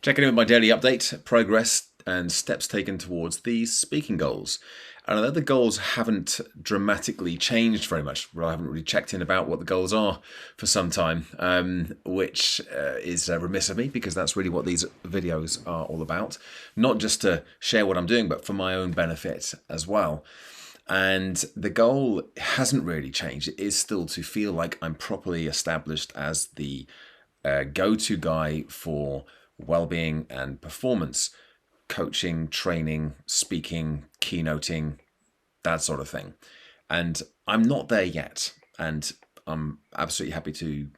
Checking in with my daily update, progress, and steps taken towards these speaking goals. And although the goals haven't dramatically changed very much, well, I haven't really checked in about what the goals are for some time, which is remiss of me because that's really what these videos are all about. Not just to share what I'm doing, but for my own benefit as well. And the goal hasn't really changed. It is still to feel like I'm properly established as the go-to guy for well-being and performance coaching, training, speaking, keynoting, that sort of thing. And I'm not there yet, and I'm absolutely happy to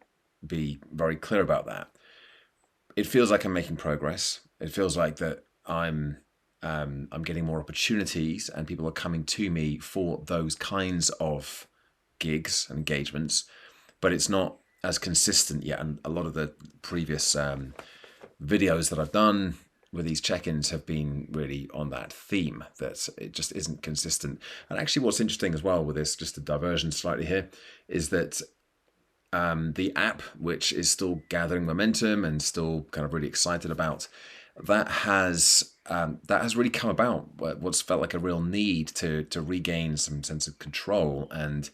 be very clear about that. It feels like I'm making progress. It feels like that I'm getting more opportunities, and people are coming to me for those kinds of gigs and engagements, but it's not as consistent yet. And a lot of the previous videos that I've done with these check-ins have been really on that theme, that it just isn't consistent. And actually what's interesting as well with this, just a diversion slightly here, is that the app, which is still gathering momentum and still kind of really excited about, that has really come about what's felt like a real need to regain some sense of control and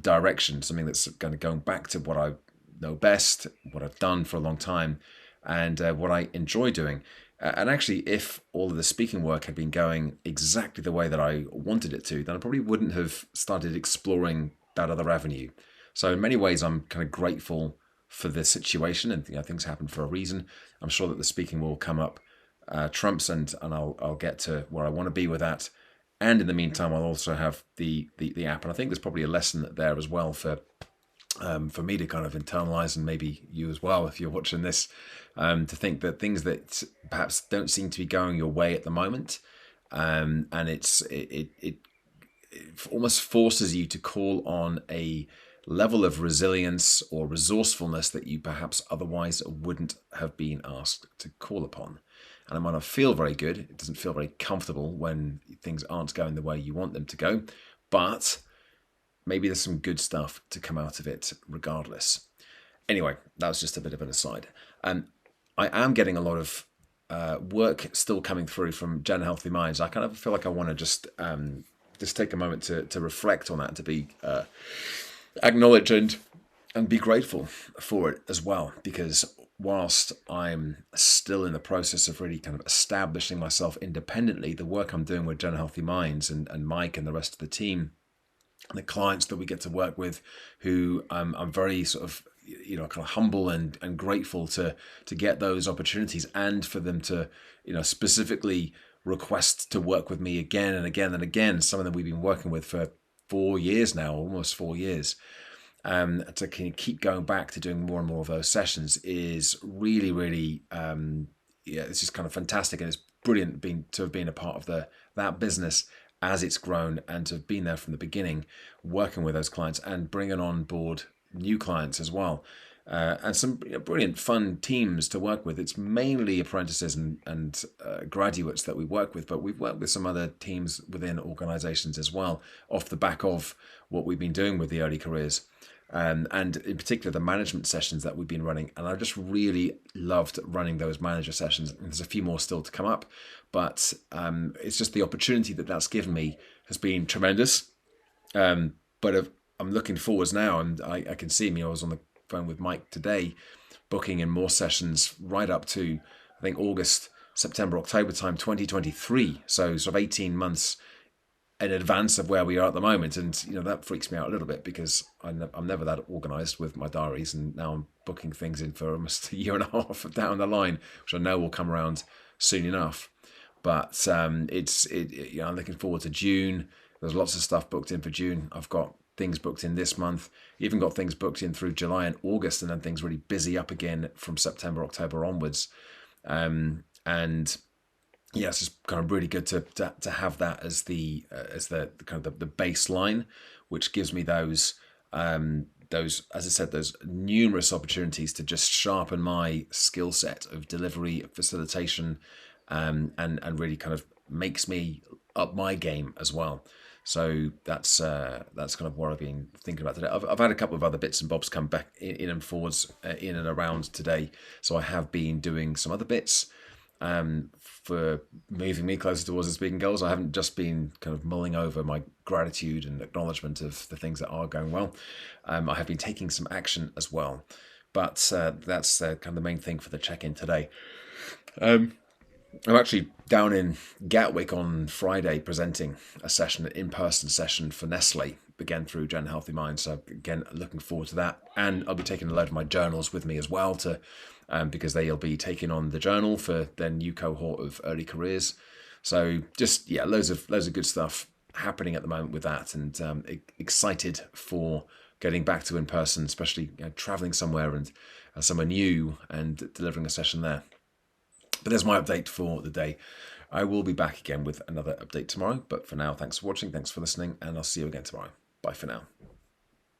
direction, something that's kind of going back to what I know best, what I've done for a long time, and what I enjoy doing. And actually, if all of the speaking work had been going exactly the way that I wanted it to, then I probably wouldn't have started exploring that other avenue. So in many ways, I'm kind of grateful for this situation, and things happen for a reason. I'm sure that the speaking will come up trumps, and I'll get to where I want to be with that. And in the meantime, I'll also have the app, and I think there's probably a lesson there as well for me to kind of internalize, and maybe you as well if you're watching this, to think that things that perhaps don't seem to be going your way at the moment, and it almost forces you to call on a level of resilience or resourcefulness that you perhaps otherwise wouldn't have been asked to call upon. And it might not feel very good. It doesn't feel very comfortable when things aren't going the way you want them to go, but maybe there's some good stuff to come out of it regardless. Anyway, that was just a bit of an aside. I am getting a lot of work still coming through from Gen Healthy Minds. I kind of feel like I want to just take a moment to reflect on that, to be acknowledge and be grateful for it as well, because whilst I'm still in the process of really kind of establishing myself independently, the work I'm doing with Gen Healthy Minds and Mike and the rest of the team, and the clients that we get to work with, who I'm very sort of kind of humble and grateful to get those opportunities, and for them to specifically request to work with me again and again and again. Some of them we've been working with for 4 years now, almost 4 years. To keep going back to doing more and more of those sessions is really, really, it's just kind of fantastic, and it's brilliant to have been a part of that business as it's grown, and to have been there from the beginning, working with those clients and bringing on board new clients as well. And some brilliant, fun teams to work with. It's mainly apprentices and graduates that we work with, but we've worked with some other teams within organizations as well, off the back of what we've been doing with the early careers. And in particular, the management sessions that we've been running. And I've just really loved running those manager sessions. And there's a few more still to come up, but it's just the opportunity that's given me has been tremendous. But I'm looking forwards now, and I can see me. I was on the phone with Mike today, booking in more sessions right up to, I think, August, September, October time, 2023. So sort of 18 months in advance of where we are at the moment. And, that freaks me out a little bit, because I'm never that organized with my diaries. And now I'm booking things in for almost a year and a half down the line, which I know will come around soon enough. But I'm looking forward to June. There's lots of stuff booked in for June. I've got things booked in this month, even got things booked in through July and August, and then things really busy up again from September, October onwards. And yeah, it's just kind of really good to have that as the kind of the baseline, which gives me those, as I said, those numerous opportunities to just sharpen my skill set of delivery, facilitation, and really kind of makes me up my game as well. So that's kind of what I've been thinking about today. I've had a couple of other bits and bobs come back in and forwards, in and around today. So I have been doing some other bits for moving me closer towards the speaking goals. I haven't just been kind of mulling over my gratitude and acknowledgement of the things that are going well. I have been taking some action as well. But that's kind of the main thing for the check-in today. I'm actually down in Gatwick on Friday presenting a session, an in-person session for Nestle, again through Gen Healthy Mind. So again, looking forward to that. And I'll be taking a load of my journals with me as well to because they'll be taking on the journal for their new cohort of early careers. So just, yeah, loads of good stuff happening at the moment with that, and excited for getting back to in person, especially traveling somewhere and somewhere new and delivering a session there. But there's my update for the day. I will be back again with another update tomorrow. But for now, thanks for watching, thanks for listening, and I'll see you again tomorrow. Bye for now.